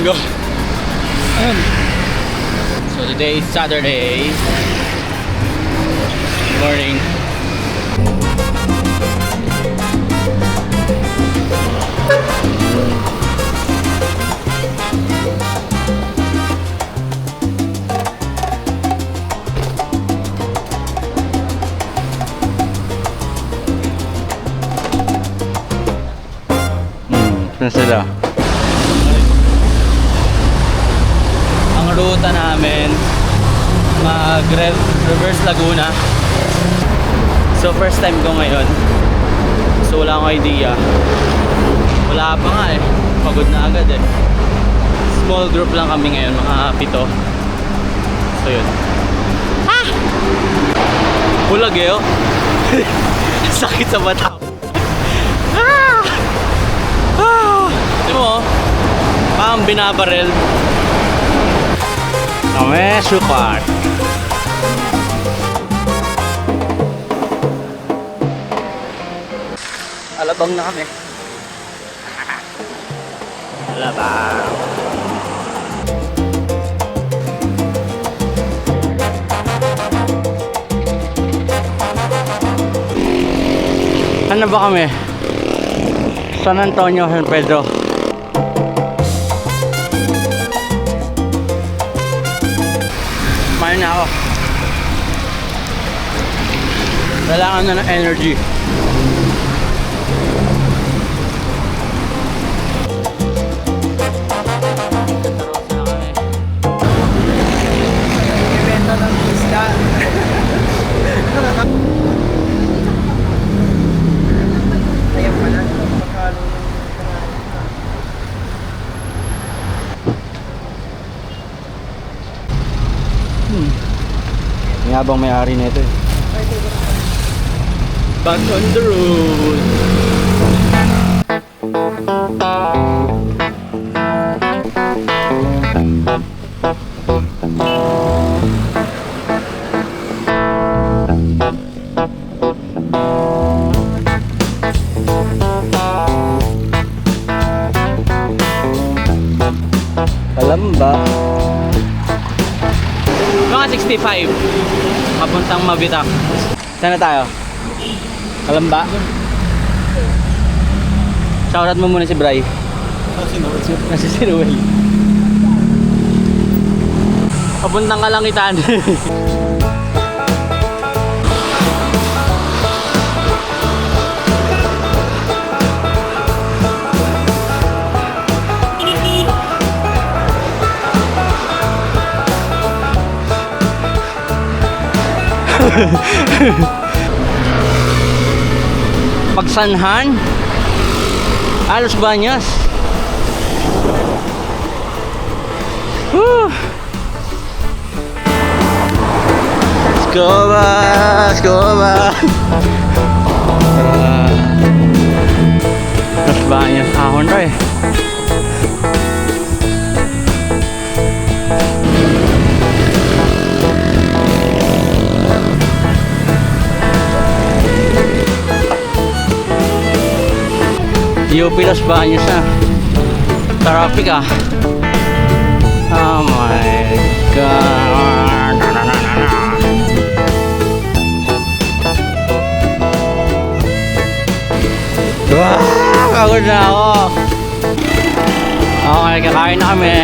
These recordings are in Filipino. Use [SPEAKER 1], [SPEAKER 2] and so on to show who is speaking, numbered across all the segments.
[SPEAKER 1] linggo. So today is Saturday morning. Na sila. Ang ruta namin mag-reverse Laguna. So first time ko ngayon. So wala akong idea. Wala pa nga eh. Pagod na agad eh. Small group lang kami ngayon, mga 7. So yun. Ah! Bulag eh oh. Sakit sa mata. Ito mo, parang binabarel. Kami, sukat. Alabang na kami. Alabang. Ano ba kami? San Antonio, San Pedro. Kumain na ako. Kailangan na ng energy.
[SPEAKER 2] Ibenta ng isda. Ayan pala. Pagkalo
[SPEAKER 1] May habang may-ari nito eh. Back on the road. Kalamba. Mga 65 papuntang Mabitak. Saan na tayo? Kalamba? Shoutout mo muna si Bray. Si Sinuel. Papuntang Kalangitan. Pagsanhan Los Baños. Let's go ba, let's go ba. Los Baños ahon rin. UP Los Baños na. Traffic ah. Oh my God. Wow, pagod na ako. Okay, kakain na kami.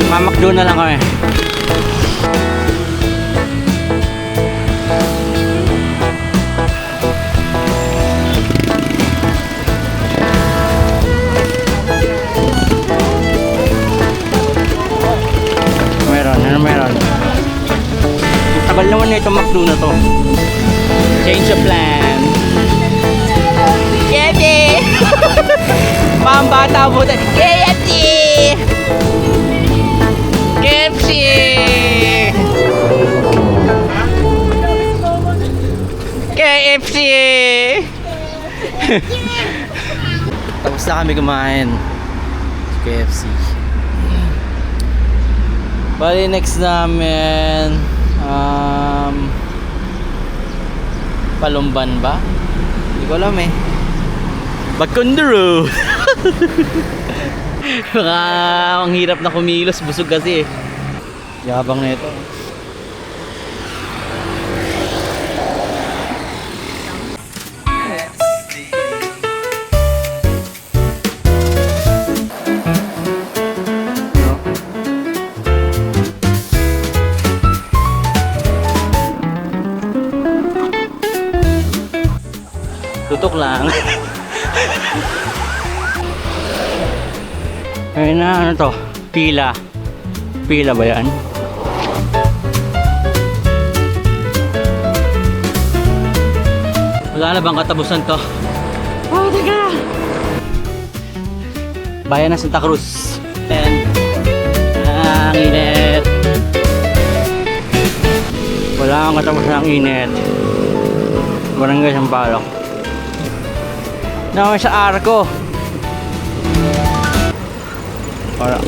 [SPEAKER 1] Mamakdo na lang kami. Meron. Tagal naman na itong McDo na to. Change of plan. KFC! Pambata mo tayo. KFC! KFC! KFC! Tapos na kami kumain. KFC. Bali next namin Palumban ba? Hindi ko alam eh. Back on the road. Baka ang hirap na kumilos, busog kasi eh. Yabang na ito. Tutok lang. Ayun na, ano to? Pila. Pila ba yan? Wala na bang katapusan to? Oh, teka! Bayan ng Santa Cruz. And ang init. Wala kang katapusan ng init. Barangay Sampaloc. Naman sa Arco. Para.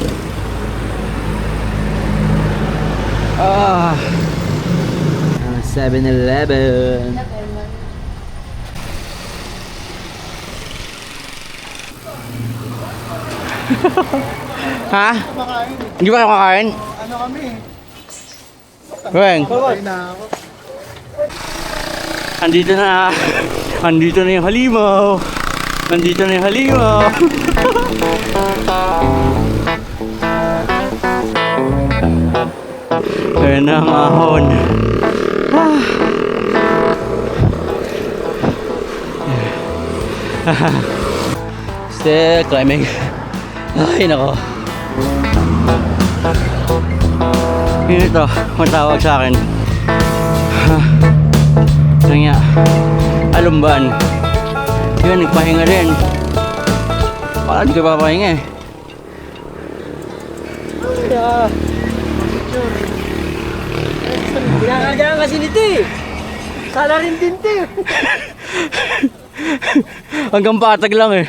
[SPEAKER 1] 7-Eleven. Ha? Hindi ba kayo kakain?
[SPEAKER 2] Ano kami?
[SPEAKER 1] Weng,
[SPEAKER 2] Kakain na ako.
[SPEAKER 1] andito na. Andito na yung halimaw. Andito na yung halimaw. Ayun na ang ahon. Still climbing. Ay nako. Yun ito, matawag sa akin. Ano nga, alumban. Yun, nagpahinga rin. Parang hindi ka papahinga eh.
[SPEAKER 2] Ginagagaan kasi nito eh. Sana rin din to.
[SPEAKER 1] Hanggang patag lang eh.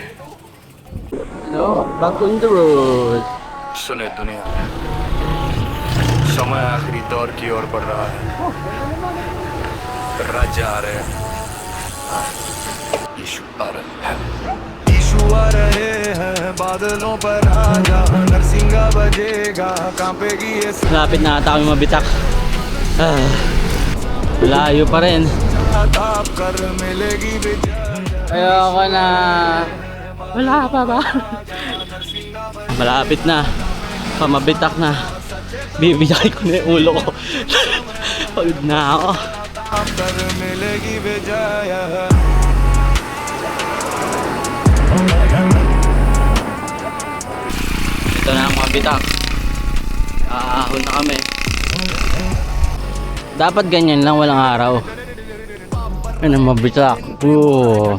[SPEAKER 1] No, back on the road.
[SPEAKER 3] सुने दुनिया समय आखिरी दौर की ओर बढ़ रहा है राज्य आ रहे हैं यीशु आ रहे हैं यीशु आ रहे हैं बादलों पर आजा नरसिंगा बजेगा कांपेगी ये
[SPEAKER 1] Lapit na ata kami mabitak. Layo pa rin.
[SPEAKER 3] ताप कर मिलेगी विजय
[SPEAKER 1] Ayoko na. Wala pa ba? Malapit na. Pamabitak na. Bibigay ko na yung ulo ko. Pagod na ako.
[SPEAKER 3] ताप कर मिलेगी विजय
[SPEAKER 1] Ito na ang mabitak. Aahon na kami. Dapat ganyan lang, walang araw. Ano mabitak. Oo.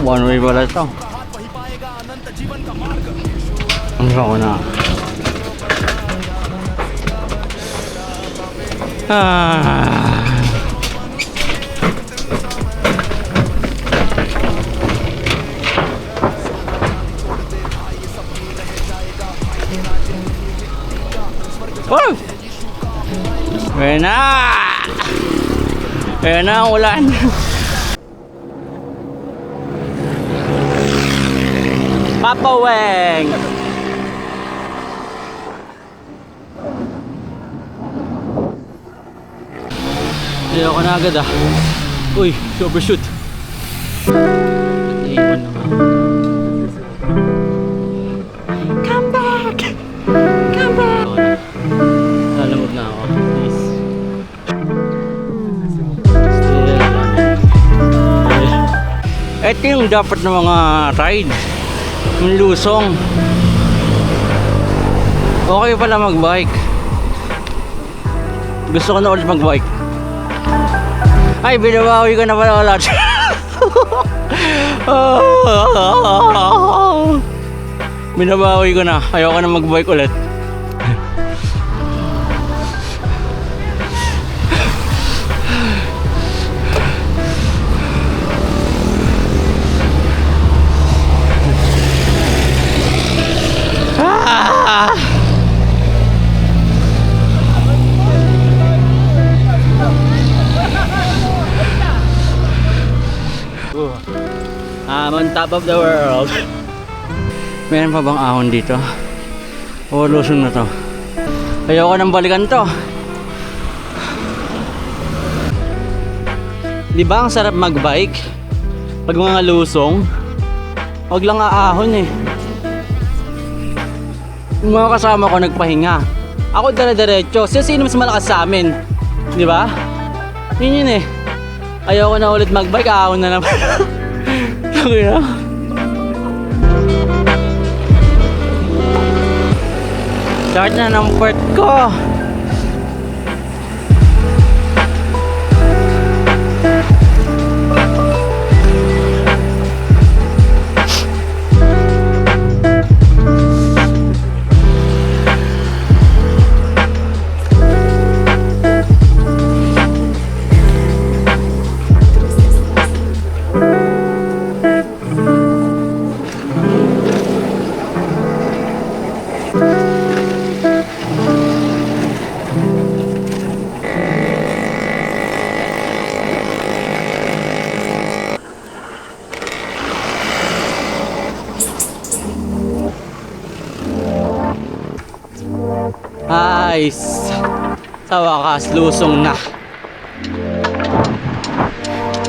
[SPEAKER 1] One way pala ito. Ang ko na. Wow! Ayan na! Ayan na ang ulan. Papa Weng! Hindi ako na agad ah. Uy, overshoot. Iwan na nga. Come back! Come back! Lalamog na ako. Please. Still on. Ito yung dapat ng mga ride. Yung lusong. Okay pala magbike. Gusto ko na ulit magbike. Ay, binabawi ko na pala ulit. Binabawi ko na. Ayoko na magbike ulit. I'm on top of the world. Meron pa bang ahon dito? O lusong na to? Ayoko nang balikan to. Di ba ang sarap magbike? Pag mga lusong, wag lang aahon eh. Yung mga kasama ko nagpahinga. Ako dire-diretso. Sino mas malakas sa amin? Di ba? Yun eh. Ayoko na ulit magbike, ahon na naman. Okay na. Start na ng port ko. Nice! Sa wakas, lusong na.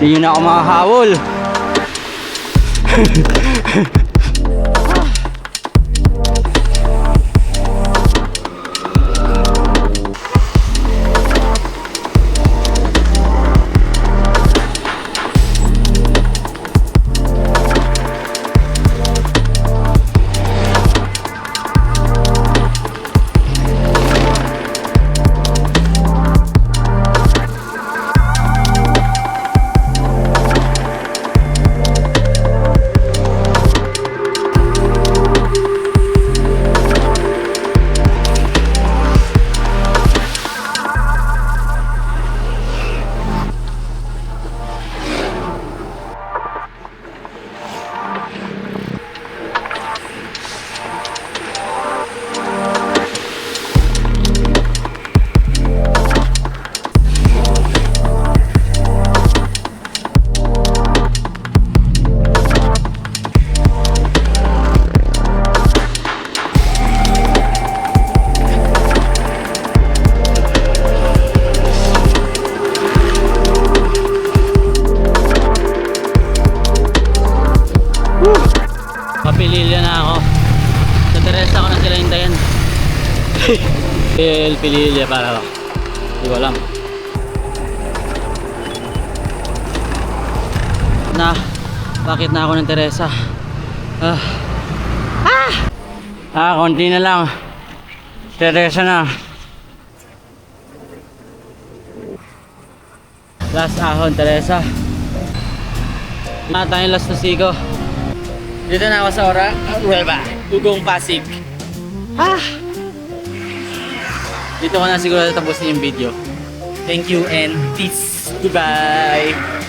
[SPEAKER 1] Hindi nyo na ako makahabol. Papililya na ako. Sa Teresa ako na sila hintayin. Pililya para lang. Hindi ko alam. Bakit na ako ng Teresa? Konti na lang. Teresa na. Last ahon, Teresa. Tayong last na sigo. Dito na ako sa Ugong Pasig. Dito ko na siguro tapusin yung video. Thank you and peace. Goodbye.